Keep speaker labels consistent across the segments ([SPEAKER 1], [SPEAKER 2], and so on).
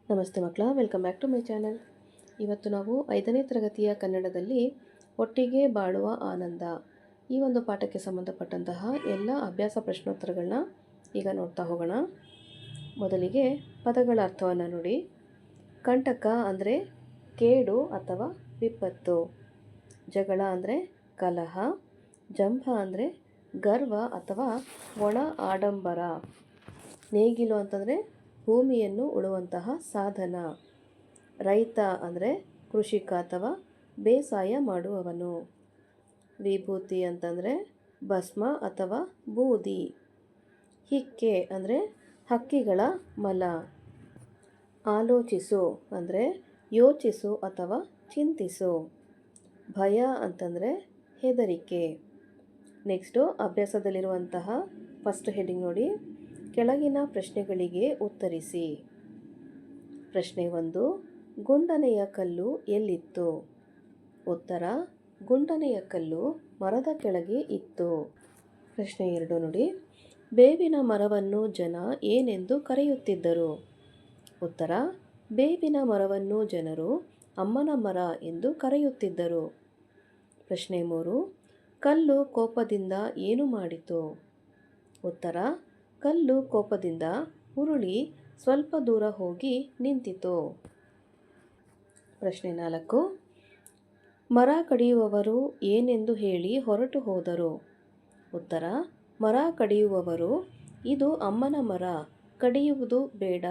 [SPEAKER 1] ನಮಸ್ತೆ ಮಕ್ಕಳ, welcome back to my channel. ಇವತ್ತು ನಾವು 5ನೇ ತರಗತಿಯ ಕನ್ನಡದಲ್ಲಿ ಒಟ್ಟಿಗೆ ಬಾಳುವ ಆನಂದ ಈ ಒಂದು ಪಾಠಕ್ಕೆ ಸಂಬಂಧಪಟ್ಟಂತಹ ಎಲ್ಲ ಅಭ್ಯಾಸ ಪ್ರಶ್ನೋತ್ತರಗಳನ್ನ ಈಗ ನೋಡ್ತಾ ಹೋಗೋಣ. ಮೊದಲಿಗೆ ಪದಗಳ ಅರ್ಥವನ್ನು ನೋಡಿ. ಕಂಟಕ ಅಂದರೆ ಕೇಡು ಅಥವಾ ವಿಪತ್ತು. ಜಗಳ ಅಂದರೆ ಕಲಹ. ಜಂಭ ಅಂದರೆ ಗರ್ವ ಅಥವಾ ಒಣ ಆಡಂಬರ. ನೇಗಿಲು ಅಂತಂದರೆ ಭೂಮಿಯನ್ನು ಉಳುವಂತಹ ಸಾಧನ. ರೈತ ಅಂದರೆ ಕೃಷಿಕ ಅಥವಾ ಬೇಸಾಯ ಮಾಡುವವನು. ವಿಭೂತಿ ಅಂತಂದರೆ ಭಸ್ಮ ಅಥವಾ ಬೂದಿ. ಹಿಕ್ಕೆ ಅಂದರೆ ಹಕ್ಕಿಗಳ ಮಲ. ಆಲೋಚಿಸು ಅಂದರೆ ಯೋಚಿಸು ಅಥವಾ ಚಿಂತಿಸು. ಭಯ ಅಂತಂದರೆ ಹೆದರಿಕೆ. ನೆಕ್ಸ್ಟು ಅಭ್ಯಾಸದಲ್ಲಿರುವಂತಹ ಫಸ್ಟ್ ಹೆಡಿಂಗ್ ನೋಡಿ. ಕೆಳಗಿನ ಪ್ರಶ್ನೆಗಳಿಗೆ ಉತ್ತರಿಸಿ. ಪ್ರಶ್ನೆ 1, ಗುಂಡನೆಯ ಕಲ್ಲು ಎಲ್ಲಿತ್ತು? ಉತ್ತರ: ಗುಂಡನೆಯ ಕಲ್ಲು ಮರದ ಕೆಳಗೆ ಇತ್ತು. ಪ್ರಶ್ನೆ 2 ನೋಡಿ. ಬೇವಿನ ಮರವನ್ನು ಜನ ಏನೆಂದು ಕರೆಯುತ್ತಿದ್ದರು? ಉತ್ತರ: ಬೇವಿನ ಮರವನ್ನು ಜನರು ಅಮ್ಮನ ಮರ ಎಂದು ಕರೆಯುತ್ತಿದ್ದರು. ಪ್ರಶ್ನೆ 3, ಕಲ್ಲು ಕೋಪದಿಂದ ಏನು ಮಾಡಿತು? ಉತ್ತರ: ಕಲ್ಲು ಕೋಪದಿಂದ ಉರುಳಿ ಸ್ವಲ್ಪ ದೂರ ಹೋಗಿ ನಿಂತಿತು. ಪ್ರಶ್ನೆ 4, ಮರ ಕಡಿಯುವವರು ಏನೆಂದು ಹೇಳಿ ಹೊರಟು ಹೋದರು? ಉತ್ತರ: ಮರ ಕಡಿಯುವವರು ಇದು ಅಮ್ಮನ ಮರ, ಕಡಿಯುವುದು ಬೇಡ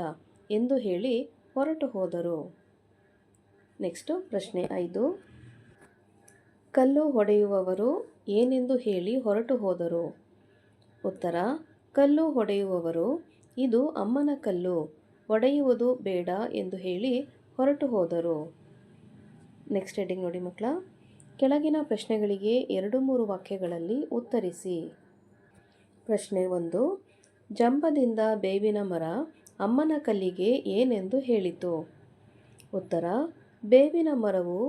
[SPEAKER 1] ಎಂದು ಹೇಳಿ ಹೊರಟು ಹೋದರು. ನೆಕ್ಸ್ಟು ಪ್ರಶ್ನೆ 5, ಕಲ್ಲು ಹೊಡೆಯುವವರು ಏನೆಂದು ಹೇಳಿ ಹೊರಟು ಹೋದರು? ಉತ್ತರ: ಕಲ್ಲು ಹೊಡೆಯುವವರು ಇದು ಅಮ್ಮನ ಕಲ್ಲು, ಒಡೆಯುವುದು ಬೇಡ ಎಂದು ಹೇಳಿ ಹೊರಟು ಹೋದರು. ನೆಕ್ಸ್ಟ್ ಹೆಡಿಂಗ್ ನೋಡಿ ಮಕ್ಕಳ. ಕೆಳಗಿನ ಪ್ರಶ್ನೆಗಳಿಗೆ 2-3 ವಾಕ್ಯಗಳಲ್ಲಿ ಉತ್ತರಿಸಿ. ಪ್ರಶ್ನೆ 1, ಜಂಬದಿಂದ ಬೇವಿನ ಮರ ಅಮ್ಮನ ಕಲ್ಲಿಗೆ ಏನೆಂದು ಹೇಳಿತು? ಉತ್ತರ: ಬೇವಿನ ಮರವು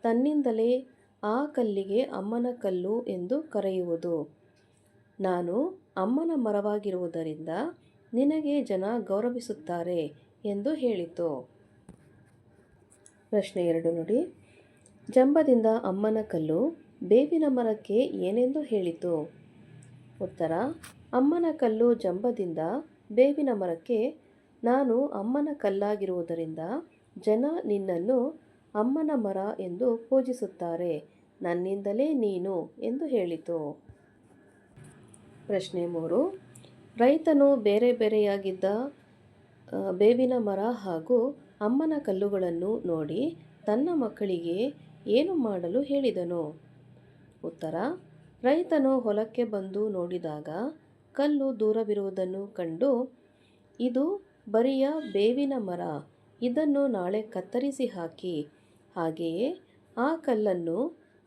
[SPEAKER 1] ತನ್ನಿಂದಲೇ ಆ ಕಲ್ಲಿಗೆ ಅಮ್ಮನ ಕಲ್ಲು ಎಂದು ಕರೆಯುವುದು. ನಾನು ಅಮ್ಮನ ಮರವಾಗಿರುವುದರಿಂದ ನಿನಗೆ ಜನ ಗೌರವಿಸುತ್ತಾರೆ ಎಂದು ಹೇಳಿತು. ಪ್ರಶ್ನೆ 2 ನೋಡಿ. ಜಂಬದಿಂದ ಅಮ್ಮನ ಕಲ್ಲು ಬೇವಿನ ಮರಕ್ಕೆ ಏನೆಂದು ಹೇಳಿತು? ಉತ್ತರ: ಅಮ್ಮನ ಕಲ್ಲು ಜಂಬದಿಂದ ಬೇವಿನ ಮರಕ್ಕೆ, ನಾನು ಅಮ್ಮನ ಕಲ್ಲಾಗಿರುವುದರಿಂದ ಜನ ನಿನ್ನನ್ನು ಅಮ್ಮನ ಮರ ಎಂದು ಪೂಜಿಸುತ್ತಾರೆ, ನನ್ನಿಂದಲೇ ನೀನು ಎಂದು ಹೇಳಿತು. ಪ್ರಶ್ನೆ 3, ರೈತನು ಬೇರೆ ಬೇರೆಯಾಗಿದ್ದ ಬೇವಿನ ಮರ ಹಾಗೂ ಅಮ್ಮನ ಕಲ್ಲುಗಳನ್ನು ನೋಡಿ ತನ್ನ ಮಕ್ಕಳಿಗೆ ಏನು ಮಾಡಲು ಹೇಳಿದನು? ಉತ್ತರ: ರೈತನು ಹೊಲಕ್ಕೆ ಬಂದು ನೋಡಿದಾಗ ಕಲ್ಲು ದೂರವಿರುವುದನ್ನು ಕಂಡು, ಇದು ಬರಿಯ ಬೇವಿನ ಮರ, ಇದನ್ನು ನಾಳೆ ಕತ್ತರಿಸಿ ಹಾಕಿ, ಹಾಗೆಯೇ ಆ ಕಲ್ಲನ್ನು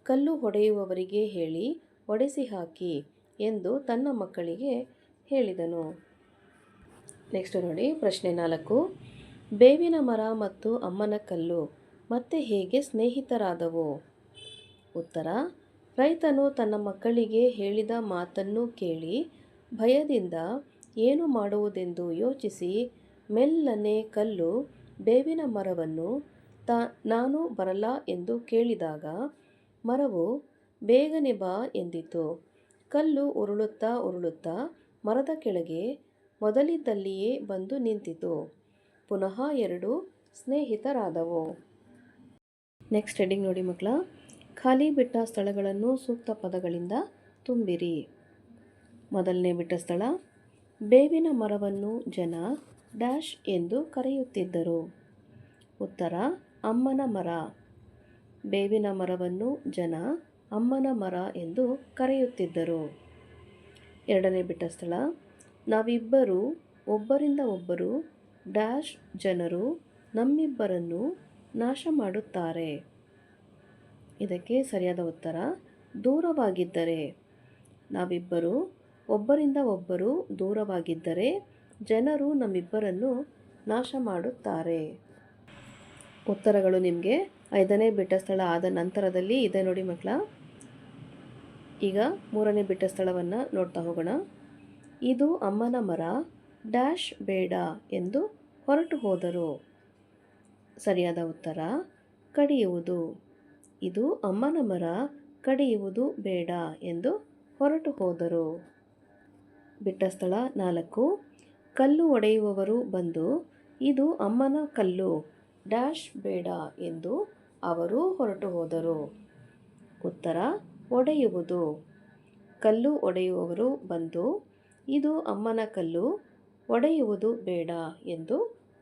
[SPEAKER 1] ಕಲ್ಲು ಹೊಡೆಯುವವರಿಗೆ ಹೇಳಿ ಒಡೆಸಿ ಹಾಕಿ ಎಂದು ತನ್ನ ಮಕ್ಕಳಿಗೆ ಹೇಳಿದನು. ನೆಕ್ಸ್ಟ್ ನೋಡಿ. ಪ್ರಶ್ನೆ 4, ಬೇವಿನ ಮರ ಮತ್ತು ಅಮ್ಮನ ಕಲ್ಲು ಮತ್ತೆ ಹೇಗೆ ಸ್ನೇಹಿತರಾದವು? ಉತ್ತರ: ರೈತನು ತನ್ನ ಮಕ್ಕಳಿಗೆ ಹೇಳಿದ ಮಾತನ್ನು ಕೇಳಿ ಭಯದಿಂದ ಏನು ಮಾಡುವುದೆಂದು ಯೋಚಿಸಿ ಮೆಲ್ಲನೆ ಕಲ್ಲು ಬೇವಿನ ಮರವನ್ನು ನಾನು ಬರಲಾ ಎಂದು ಕೇಳಿದಾಗ ಮರವು ಬೇಗನೆ ಬಾ ಎಂದಿತು. ಕಲ್ಲು ಉರುಳುತ್ತಾ ಉರುಳುತ್ತಾ ಮರದ ಕೆಳಗೆ ಮೊದಲಿದ್ದಲ್ಲಿಯೇ ಬಂದು ನಿಂತಿತು. ಪುನಃ ಎರಡೂ ಸ್ನೇಹಿತರಾದವು. ನೆಕ್ಸ್ಟ್ ಹೆಡಿಂಗ್ ನೋಡಿ ಮಕ್ಕಳ. ಖಾಲಿ ಬಿಟ್ಟ ಸ್ಥಳಗಳನ್ನು ಸೂಕ್ತ ಪದಗಳಿಂದ ತುಂಬಿರಿ. ಮೊದಲನೇ ಬಿಟ್ಟ ಸ್ಥಳ, ಬೇವಿನ ಮರವನ್ನು ಜನ ಡ್ಯಾಶ್ ಎಂದು ಕರೆಯುತ್ತಿದ್ದರು. ಉತ್ತರ: ಅಮ್ಮನ ಮರ. ಬೇವಿನ ಮರವನ್ನು ಜನ ಅಮ್ಮನ ಮರ ಎಂದು ಕರೆಯುತ್ತಿದ್ದರು. ಎರಡನೇ ಬಿಟ್ಟ ಸ್ಥಳ, ನಾವಿಬ್ಬರು ಒಬ್ಬರಿಂದ ಒಬ್ಬರು ಡ್ಯಾಶ್ ಜನರು ನಮ್ಮಿಬ್ಬರನ್ನು ನಾಶ ಮಾಡುತ್ತಾರೆ. ಇದಕ್ಕೆ ಸರಿಯಾದ ಉತ್ತರ ದೂರವಾಗಿದ್ದರೆ. ನಾವಿಬ್ಬರು ಒಬ್ಬರಿಂದ ಒಬ್ಬರು ದೂರವಾಗಿದ್ದರೆ ಜನರು ನಮ್ಮಿಬ್ಬರನ್ನು ನಾಶ ಮಾಡುತ್ತಾರೆ. ಉತ್ತರಗಳು ನಿಮಗೆ 5ನೇ ಬಿಟ್ಟ ಸ್ಥಳ ಆದ ನಂತರದಲ್ಲಿ ಇದೆ ನೋಡಿ ಮಕ್ಕಳ. ಈಗ 3ನೇ ಬಿಟ್ಟ ಸ್ಥಳವನ್ನು ನೋಡ್ತಾ ಹೋಗೋಣ. ಇದು ಅಮ್ಮನ ಮರ ಡ್ಯಾಶ್ ಬೇಡ ಎಂದು ಹೊರಟು ಹೋದರು. ಸರಿಯಾದ ಉತ್ತರ ಕಡಿಯುವುದು. ಇದು ಅಮ್ಮನ ಮರ, ಕಡಿಯುವುದು ಬೇಡ ಎಂದು ಹೊರಟು ಹೋದರು. ಬಿಟ್ಟ ಸ್ಥಳ 4. ಕಲ್ಲು ಒಡೆಯುವವರು ಬಂದು ಇದು ಅಮ್ಮನ ಕಲ್ಲು ಡ್ಯಾಶ್ ಬೇಡ ಎಂದು ಅವರು ಹೊರಟು ಹೋದರು. ಉತ್ತರ ಒಡೆಯುವುದು. ಕಲ್ಲು ಒಡೆಯುವವರು ಬಂದು ಇದು ಅಮ್ಮನ ಕಲ್ಲು ಒಡೆಯುವುದು ಬೇಡ ಎಂದು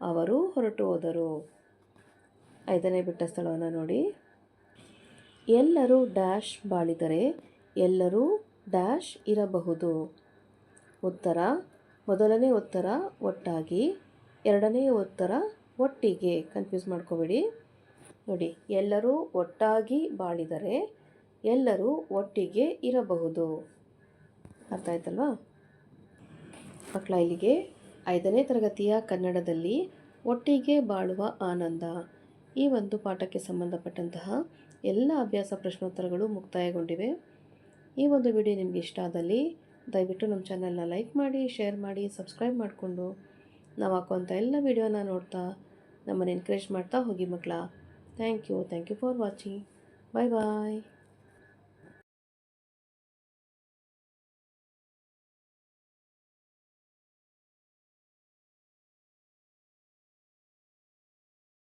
[SPEAKER 1] ಅವರು ಹೊರಟು ಹೋದರು. 5ನೇ ಬಿಟ್ಟ ಸ್ಥಳವನ್ನು ನೋಡಿ. ಎಲ್ಲರೂ ಡ್ಯಾಶ್ ಬಾಳಿದರೆ ಎಲ್ಲರೂ ಡ್ಯಾಶ್ ಇರಬಹುದು. ಉತ್ತರ ಮೊದಲನೇ ಉತ್ತರ ಒಟ್ಟಾಗಿ, ಎರಡನೆಯ ಉತ್ತರ ಒಟ್ಟಿಗೆ. ಕನ್ಫ್ಯೂಸ್ ಮಾಡ್ಕೋಬೇಡಿ. ನೋಡಿ, ಎಲ್ಲರೂ ಒಟ್ಟಾಗಿ ಬಾಳಿದರೆ ಎಲ್ಲರೂ ಒಟ್ಟಿಗೆ ಇರಬಹುದು. ಅರ್ಥ ಆಯ್ತಲ್ವಾ ಮಕ್ಕಳ? ಇಲ್ಲಿಗೆ 5ನೇ ತರಗತಿಯ ಕನ್ನಡದಲ್ಲಿ ಒಟ್ಟಿಗೆ ಬಾಳುವ ಆನಂದ ಈ ಒಂದು ಪಾಠಕ್ಕೆ ಸಂಬಂಧಪಟ್ಟಂತಹ ಎಲ್ಲ ಅಭ್ಯಾಸ ಪ್ರಶ್ನೋತ್ತರಗಳು ಮುಕ್ತಾಯಗೊಂಡಿವೆ. ಈ ಒಂದು ವಿಡಿಯೋ ನಿಮಗೆ ಇಷ್ಟ ಆದಲ್ಲಿ ದಯವಿಟ್ಟು ನಮ್ಮ ಚಾನಲ್ನ ಲೈಕ್ ಮಾಡಿ, ಶೇರ್ ಮಾಡಿ, ಸಬ್ಸ್ಕ್ರೈಬ್ ಮಾಡಿಕೊಂಡು ನಾವು ಹಾಕುವಂಥ ಎಲ್ಲ ವಿಡಿಯೋನ ನೋಡ್ತಾ ನಮ್ಮನ್ನು ಎನ್ಕರೇಜ್ ಮಾಡ್ತಾ ಹೋಗಿ ಮಕ್ಕಳ. Thank you for watching. Bye bye.